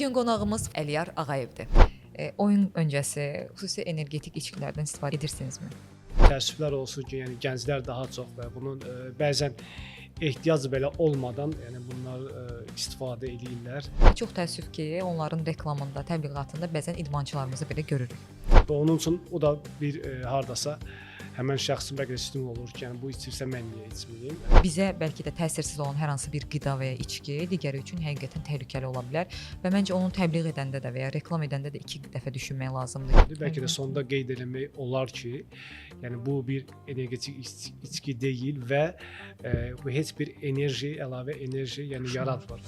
Bugün qonağımız Əliyar Ağayevdir. Oyun öncəsi xüsusi energetik içkilərdən istifadə edirsinizmi? Təəssüflər olsun ki, yəni gənclər daha çox və bunun bəzən ehtiyac belə olmadan, yəni bunlar istifadə edirlər. Çox təəssüf ki, onların reklamında, təbliğatında bəzən idmançılarımızı belə görürük. Və onun üçün o da bir hardasa həmən şəxsin bəlkə stimul olur ki, yəni bu içirsə mən niyə içməyim? Bizə bəlkə də təsirsiz olan hər hansı bir qida və ya içki digəri üçün həqiqətən təhlükəli ola bilər və məncə onu təbliğ edəndə də və ya reklam edəndə də 2 dəfə düşünmək lazımdır. Bəlkə də sonda qeyd eləmək olar ki, yəni bu bir energetik içki deyil və bu heç bir enerji, əlavə enerji, yəni yaratmır.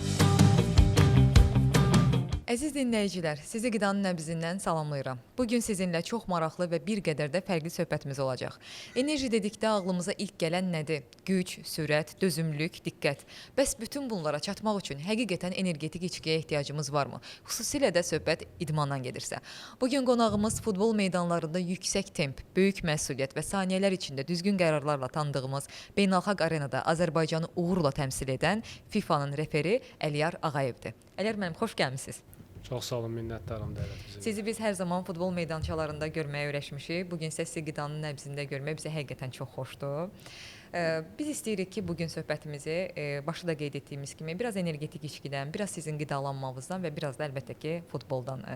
Əziz dinləyicilər, sizi Qidanın Nəbzindən salamlayıram. Bugün sizinlə çox maraqlı və bir qədər də fərqli söhbətimiz olacaq. Enerji dedikdə ağlımıza ilk gələn nədir? Güc, sürət, dözümlülük, diqqət. Bəs bütün bunlara çatmaq üçün həqiqətən energetik içkiyə ehtiyacımız varmı? Xüsusilə də söhbət idmandan gedirsə. Bugün qonağımız futbol meydanlarında yüksək temp, böyük məsuliyyət və saniyələr içində düzgün qərarlarla tanıdığımız beynəlxalq arenada Azərbaycanı uğurla təmsil edən FIFA-nın referi Əliyar Ağayevdir. Əliyar müəllim, xoş gəlmisiniz. Çox sağ olun, minnətdaram dəvətinizə. Sizi biz hər zaman futbol meydançalarında görməyə öyrəşmişik. Bugün isə sizi Qidanın Nəbzində görmək bizə həqiqətən çox xoşdur. Biz istəyirik ki, bugün söhbətimizi başda da qeyd etdiyimiz kimi biraz energetik içkidən, biraz sizin qidalanmağınızdan və biraz da əlbəttə ki, futboldan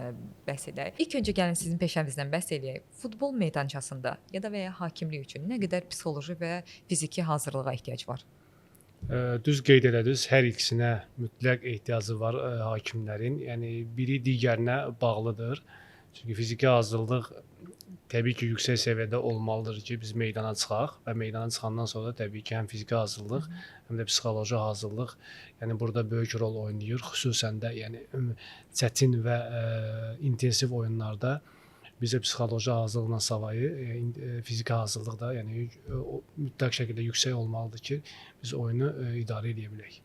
bəhs edək. İlk öncə gəlin sizin peşənizdən bəhs edək. Futbol meydançasında ya da və ya hakimlik üçün nə qədər psixoloji və fiziki hazırlığa ehtiyac var? Düz qeyd elədiniz, hər ikisinə mütləq ehtiyacı var hakimlərin. Yəni biri digərinə bağlıdır. Çünki fiziki hazırlıq təbii ki, yüksək səviyyədə olmalıdır ki, biz meydana çıxaq və meydana çıxandan sonra təbii ki, həm fiziki hazırlıq, həm də psixoloji hazırlıq, yəni burada böyük rol oynayır. Xüsusən də yəni çətin və intensiv oyunlarda bizə psixoloji hazırlıqla savayı fiziki hazırlıq da yəni mütləq şəkildə yüksək olmalıdır ki, biz oyunu idarə edə bilək.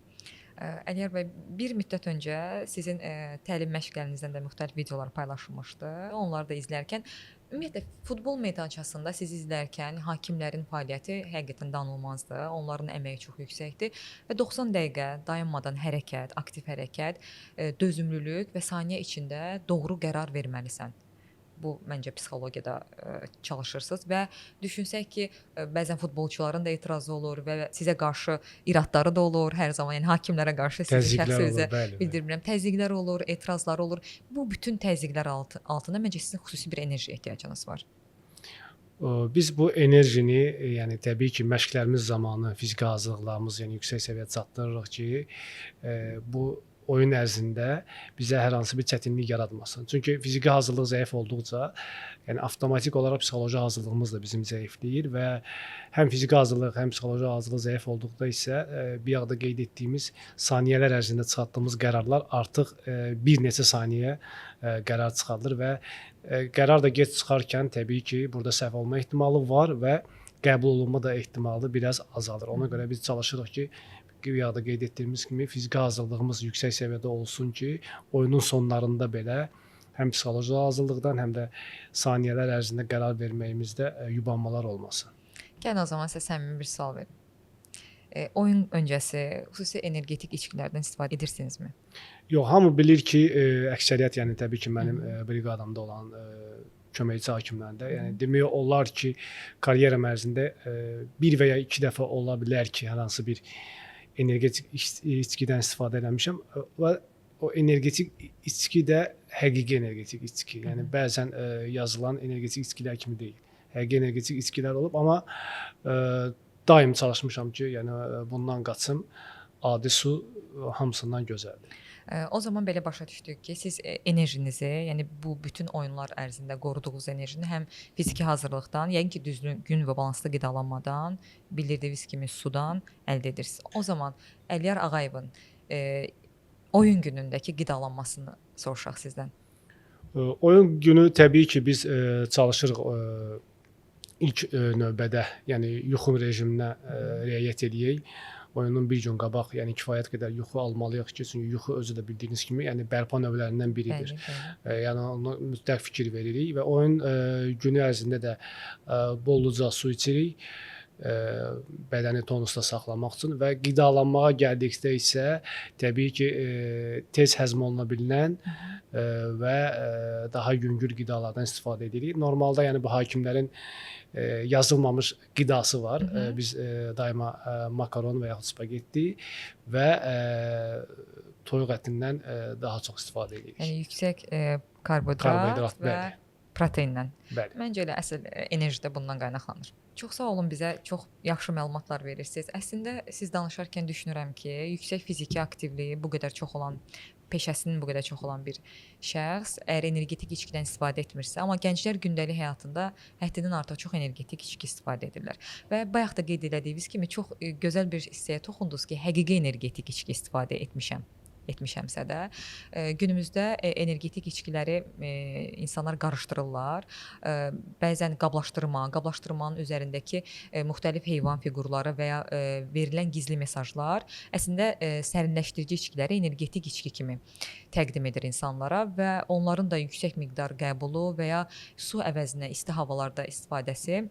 Əliyar bəy, bir müddət öncə sizin təlim məşqlərinizdən də müxtəlif videolar paylaşılmışdı. Onları da izlərkən ümumiyyətlə futbol meydançasında sizi izlərkən hakimlərin fəaliyyəti həqiqətən danılmazdır. Onların əməyi çox yüksəkdir və 90 dəqiqə dayanmadan hərəkət, aktiv hərəkət, dözümlülük və saniyə içində doğru qərar verməlisən. Bu məncə psixologiyada çalışırsınız və düşünsək ki, bəzən futbolçuların da etirazı olur və sizə qarşı iradları da olur hər zaman. Yəni hakimlərə qarşı sizi şəxsi özə bildirmirəm. Təzyiqlər olur, etirazlar olur. Bu bütün təzyiqlər altında məncə sizin xüsusi bir enerji ehtiyacınız var. Biz bu enerjini, yəni təbii ki, məşqlərimiz zamanı fiziki hazırlıqlarımız, yəni yüksək səviyyədə çatdırırıq ki, bu oyun ərzində bizə hər hansı bir çətinlik yaratmasın. Çünki fiziki hazırlıq zəif olduqca, yəni avtomatik olaraq psixoloji hazırlığımız da bizim zəifləyir və həm fiziki hazırlıq, həm psixoloji hazırlıq zəif olduqda isə bir yağda qeyd etdiyimiz saniyələr ərzində çıxartdığımız qərarlar artıq bir neçə saniyə qərar çıxarılır və qərar da gec çıxarkən təbii ki, burada səhv olma ehtimalı var və qəbul olunma da ehtimalı biraz azalır. Ona görə biz çalışırıq ki, ya da qeyd etdiyimiz kimi fiziki hazırlığımız yüksək səviyyədə olsun ki, oyunun sonlarında belə həm psixoloji hazırlıqdan, həm də saniyələr ərzində qərar verməyimizdə yubanmalar olmasın. Gəlin o zaman sizə səmimi bir sual verim. Oyun öncəsi xüsusi energetik içkilərdən istifadə edirsinizmi? Yox, hamı bilir ki, əksəriyyət, yəni təbii ki, mənim briqadamda olan köməkçi hakimlərində, yəni demək olar ki, karyeram ərzində bir və ya 2 dəfə ola bilər ki, hər hansı bir energetik içkidən istifadə eləmişəm və o energetik içki də həqiqi energetik içki. Yəni bəzən yazılan energetik içkilər kimi deyil. Həqiqi energetik içkilər olub, amma daim çalışmışam ki, yəni bundan qaçım. Adi su hamısından gözəldir. O zaman belə başa düşdük ki, siz enerjinizi, yəni bu bütün oyunlar ərzində qoruduğunuz enerjini həm fiziki hazırlıqdan, yəni ki, düzgün və balanslı qidalanmadan, bildirdiyiniz kimi sudan əldə edirsiniz. O zaman Əliyar Ağayevin oyun günündəki qidalanmasını soruşaq sizdən. Oyun günü təbii ki, biz çalışırıq ilk növbədə, yəni yuxu rejiminə riayət edək. Oyunun bir gün qabaq, yəni kifayət qədər yuxu almalıyıq ki, çünki yuxu özü də bildiyiniz kimi, yəni bərpa növlərindən biridir. Yəni ona mütləq fikir veririk və oyun günü ərzində də bolluca su içirik. bədəni tonusda saxlamaq üçün və qidalanmağa gəldikdə isə təbii ki, tez həzm oluna bilən və daha yüngül qidalardan istifadə edirik. Normalda yəni bu hakimlərin yazılmamış qidası var. Biz daima makaron və yaxud spagetti və toyuq ətindən daha çox istifadə edirik. Yəni yüksək karbohidrat Karbohidrat, və bəli. proteindən. Bəli. Məncə elə əsl enerji də bundan qaynaqlanır. Çox sağ olun, bizə çox yaxşı məlumatlar verirsiniz. Əslində siz danışarkən düşünürəm ki, yüksək fiziki aktivliyi bu qədər çox olan, peşəsinin bu qədər çox olan bir şəxs əgər energetik içkidən istifadə etmirsə, amma gənclər gündəlik həyatında həddindən artıq çox energetik içki istifadə edirlər. Və bayaq da qeyd etdiyiniz kimi çox gözəl bir hissəyə toxundunuz ki, həqiqi energetik içki istifadə etmişəmsə də günümüzdə energetik içkiləri insanlar qarışdırırlar. Bəzən qablaşdırmanın üzərindəki müxtəlif heyvan fiqurları və ya verilən gizli mesajlar əslində sərinləşdirici içkiləri energetik içki kimi təqdim edir insanlara və onların da yüksək miqdar qəbulu və ya su əvəzinə isti havalarda istifadəsi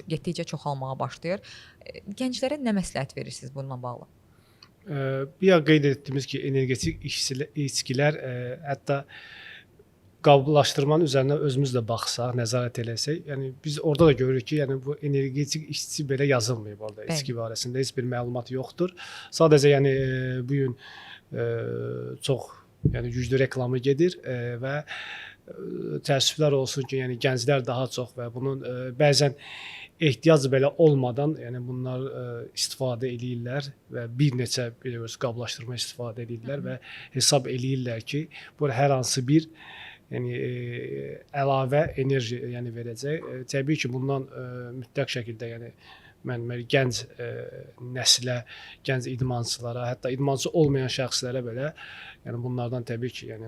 getdikcə çoxalmağa başlayır. Gənclərə nə məsləhət verirsiniz bununla bağlı? Bir az qeyd etdiyimiz ki, energetik içkilər hətta qablaşdırmanın üzərinə özümüz də baxsaq, nəzarət eləsək, yəni biz orada da görürük ki, yəni bu energetik içki belə yazılmayıb orada. Bəli. İçki barəsində heç bir məlumat yoxdur. Sadəcə yəni bu gün çox yəni güclü reklamı gedir və təəssüflər olsun ki, yəni gənclər daha çox və bunun bəzən ehtiyac belə olmadan, yəni bunlar istifadə eləyirlər və bir neçə qablaşdırma istifadə eləyirlər və hesab eləyirlər ki, bu hər hansı bir yəni əlavə enerji yəni verəcək. Təbii ki, bundan mütləq şəkildə yəni mən gənc nəslə, gənc idmançılara, hətta idmançı olmayan şəxslərə belə yəni bunlardan təbii ki, yəni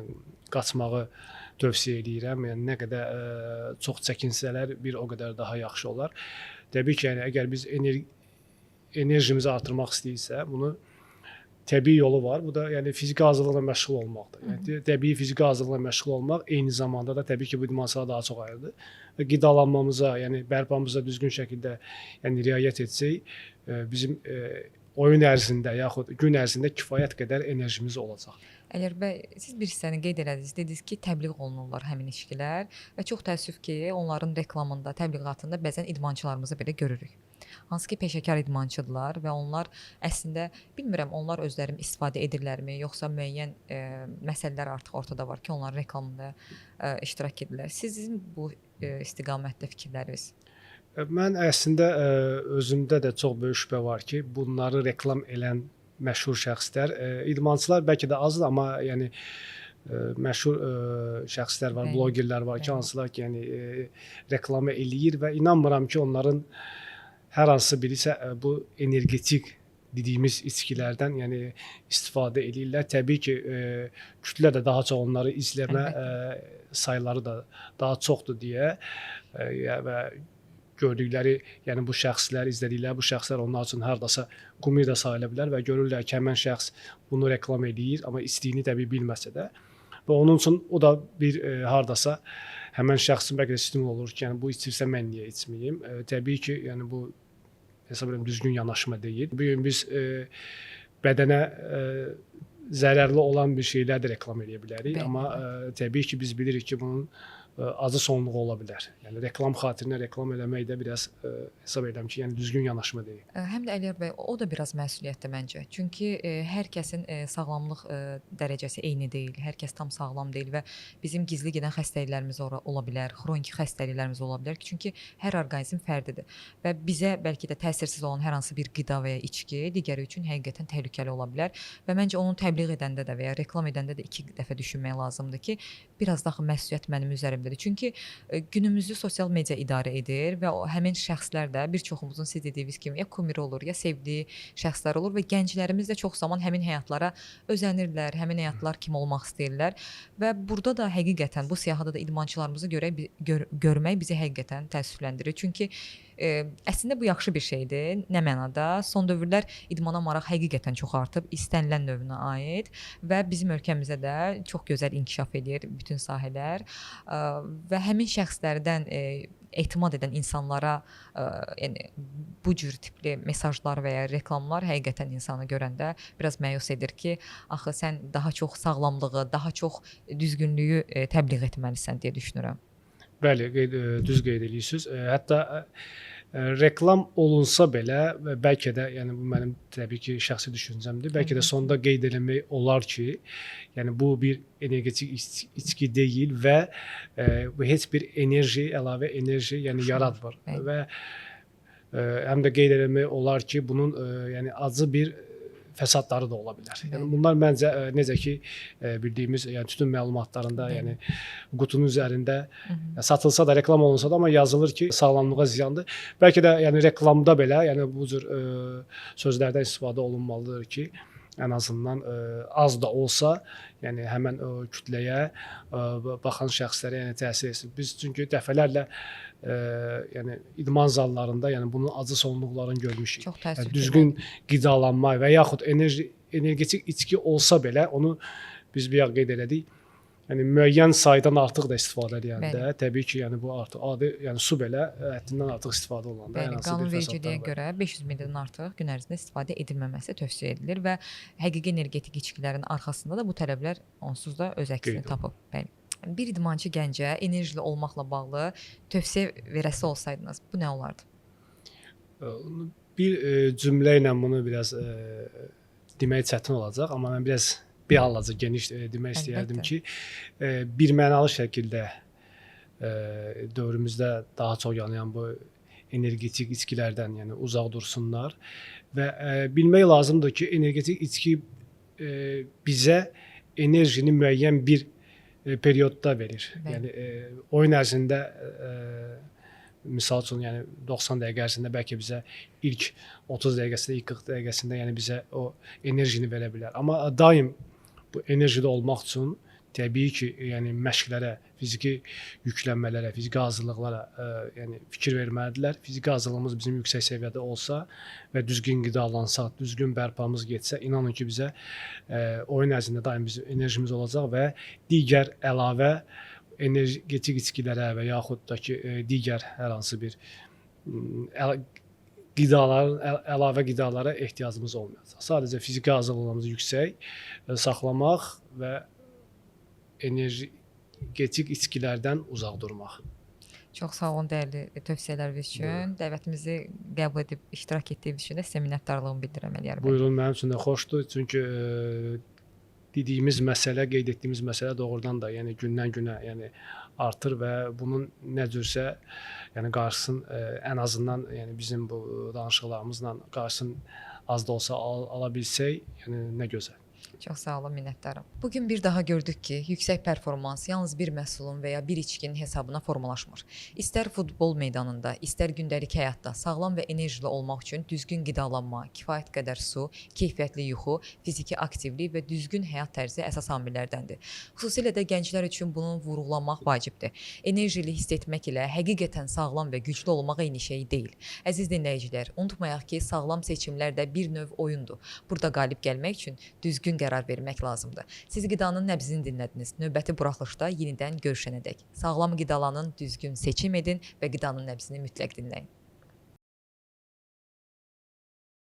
qaçmağı tövsiyə edirəm. Yəni nə qədər çox çəkinsələr bir o qədər daha yaxşı olar. Təbii ki, yəni əgər biz enerjimizi artırmaq istəyirsə, bunu təbii yolu var. Bu da yəni fiziki hazırlıqla məşğul olmaqdır. Yəni təbii fiziki hazırlıqla məşğul olmaq eyni zamanda da təbii ki, bu idmançılara daha çox ayrıdır. Və qidalanmamıza, yəni bərpamıza düzgün şəkildə yəni riayət etsək, bizim oyun ərzində yaxud gün ərzində kifayət qədər enerjimiz olacaq. Əgər siz bir hissəni qeyd elədiniz, dediniz ki, təbliğ olunurlar həmin içkilər və çox təəssüf ki, onların reklamında, təbliğatında bəzən idmançılarımızı belə görürük. Hansı ki, peşəkar idmançıdırlar və onlar əslində bilmirəm, onlar özləri istifadə edirlərmi, yoxsa müəyyən məsələlər artıq ortada var ki, onların reklamında iştirak edirlər. Sizin bu istiqamətdə fikirləriniz? Mən əslində özümdə də çox böyük şübhə var ki, bunları reklam edən məşhur şəxslər, idmançılar bəlkə də azdır, amma yəni məşhur şəxslər var, blogerlər var ki, hansılar ki, yəni reklamı eləyir və inanmıram ki, onların hər hansı birisə bu energetik dediyimiz içkilərdən yəni istifadə eləyirlər. Təbii ki, kütlə də daha çox onları izləmə sayları da daha çoxdur deyə və gördükləri, yəni bu şəxslər, izlədikləri bu şəxslər onlar üçün hardasa qumir də sayıla bilər və görürlər ki, həmin şəxs bunu reklam edir, amma istiyini təbii bilməsə də və onun üçün o da bir hardasa həmin şəxsin bəlkə də stimul olur ki, yəni bu içirsə mən niyə içməyim? Təbii ki, yəni bu hesab edirəm düzgün yanaşma deyil. Bu gün biz bədənə zərərli olan bir şeylər də reklam edə bilərik, amma təbii ki, biz bilirik ki, bunun acı sonluğu ola bilər. Yəni reklam xatirinə reklam eləmək də biraz hesab edirəm ki, yəni düzgün yanaşma deyil. Həm də Əliyar bəy, o da biraz məsuliyyətdir məncə. Çünki hər kəsin sağlamlıq dərəcəsi eyni deyil. Hər kəs tam sağlam deyil və bizim gizli gedən xəstəliklərimiz ola bilər, xroniki xəstəliklərimiz ola bilər ki, çünki hər orqanizm fərdidir və bizə bəlkə də təsirsiz olan hər hansı bir qida və ya içki digəri üçün həqiqətən təhlükəli ola bilər və məncə onun təbliğ edəndə də və ya reklam edəndə də 2 dəfə düşünmək lazımdır ki, biraz daha məsuliyyət mənim üzərimdədir. Çünki günümüzü sosial media idarə edir və həmin şəxslər də bir çoxumuzun siz dediyiniz kimi ya kumiri olur, ya sevdiyi şəxslər olur və gənclərimiz də çox zaman həmin həyatlara özənirlər, həmin həyatlar kimi olmaq istəyirlər və burada da həqiqətən bu siyahıda da idmançılarımızı görmək bizi həqiqətən təəssüfləndirir. Çünki Əslində bu yaxşı bir şeydir. Nə mənada? Son dövrlər idmana maraq həqiqətən çox artıb, istənilən növünə aid və bizim ölkəmizdə də çox gözəl inkişaf edir bütün sahələr və həmin şəxslərdən etimad edən insanlara yəni bu cür tipli mesajlar və ya reklamlar həqiqətən insanı görəndə biraz məyus edir ki, axı sən daha çox sağlamlığı, daha çox düzgünlüyü təbliğ etməlisən deyə düşünürəm. Bəli, düz qeyd edirsiniz. Hətta reklam olunsa belə və bəlkə də, yəni bu mənim təbii ki, şəxsi düşüncəmdir. Bəlkə də sonda qeyd eləmək olar ki, yəni bu bir energetik içki deyil və bu heç bir enerji, əlavə enerji, yəni yaratmır. Və həm də qeyd eləmək olar ki, bunun yəni acı bir fəsadları da ola bilər. Yəni bunlar məncə necə ki bildiyimiz, yəni tütün məlumatlarında, yəni qutunun üzərində satılsa da, reklam olunsa da, amma yazılır ki, sağlamlığa ziyandır. Bəlkə də yəni reklamda belə, yəni bu cür sözlərdən istifadə olunmalıdır ki, ən azından az da olsa, yəni həmən o kütləyə, baxan şəxslərə yəni təsir etsin. Biz çünki dəfələrlə yəni idman zallarında yəni bunun acı sonluqlarını görmüşük. Çox təəssüf. Yəni, düzgün qidalanma və yaxud energetik içki olsa belə onu biz bir qeyd elədik. Yəni müəyyən saydan artıq da istifadə edəndə, təbii ki, yəni bu artıq adi, yəni su belə həddindən artıq istifadə olunanda yəni qanunvericiliyə görə 500 ml-dən artıq gün ərzində istifadə edilməməsi tövsiyə edilir və həqiqi energetik içkilərin arxasında da bu tələblər onsuz da öz əksini tapıb. Bəli. Bir idmançı gəncə enerjili olmaqla bağlı tövsiyə verəsi olsaydınız, bu nə olardı? Bir cümlə ilə bunu biraz demək çətin olacaq, amma mən biraz bir halaca geniş demək istəyərdim ki, bir mənalı şəkildə dövrümüzdə daha çox yanayan bu energetik içkilərdən yəni uzaq dursunlar və bilmək lazımdır ki, energetik içki bizə enerjini müəyyən bir periodda verir. Yəni oyun ərzində misal üçün yəni 90 dəqiqə ərzində bəlkə bizə ilk 30 dəqiqəsində, ilk 40 dəqiqəsində yəni bizə o enerjini verə bilər. Amma daim bu enerjide olmaq üçün təbii ki, yəni məşqlərə, fiziki yüklənmələrə, fiziki hazırlıqlara yəni fikir verməlidirlər. Fiziki hazırlığımız bizim yüksək səviyyədə olsa və düzgün qidalansaq, düzgün bərpamız getsə, inanın ki, bizə oyun ərzində daim bizim enerjimiz olacaq və digər əlavə energetik içkilərə və yaxud da ki, digər hər hansı bir əlavə qidalara ehtiyacımız olmayacaq. Sadəcə fiziki hazırlığımızı yüksək saxlamaq və energetik içkilərdən uzaq durmaq. Çox sağ olun dəyərli tövsiyələriniz üçün. Dəvətimizi qəbul edib iştirak etdiyiniz üçün də sizə minnətdarlığımı bildirirəm Əliyar bəy. Buyurun, mənim üçün də xoşdur. Çünki dediyimiz məsələ, qeyd etdiyimiz məsələ doğrudan da yəni gündən-günə yəni artır və bunun nə cürsə yəni qarşısını ən azından yəni bizim bu danışıqlarımızla qarşısını az da olsa ala bilsək, yəni nə gözəl. Çox sağ olun, minnətdaram. Bugün bir daha gördük ki, yüksək performans yalnız bir məhsulun və ya bir içkinin hesabına formalaşmır. İstər futbol meydanında, istər gündəlik həyatda sağlam və enerjili olmaq üçün düzgün qidalanma, kifayət qədər su, keyfiyyətli yuxu, fiziki aktivlik və düzgün həyat tərzi əsas amillərdəndir. Xüsusilə də gənclər üçün bunu vurğulamaq vacibdir. Enerjili hiss etmək ilə həqiqətən sağlam və güclü olmaq eyni şey deyil. Əziz dinləyicilər, unutmayaq ki, sağlam seçimlər də bir növ oyundur. Burada qalib gəlmək üçün düzgün qərar vermək lazımdır. Siz qidanın nəbzini dinlədiniz. Növbəti buraxılışda yenidən görüşənədək. Sağlam qidalanın, düzgün seçim edin və qidanın nəbzini mütləq dinləyin.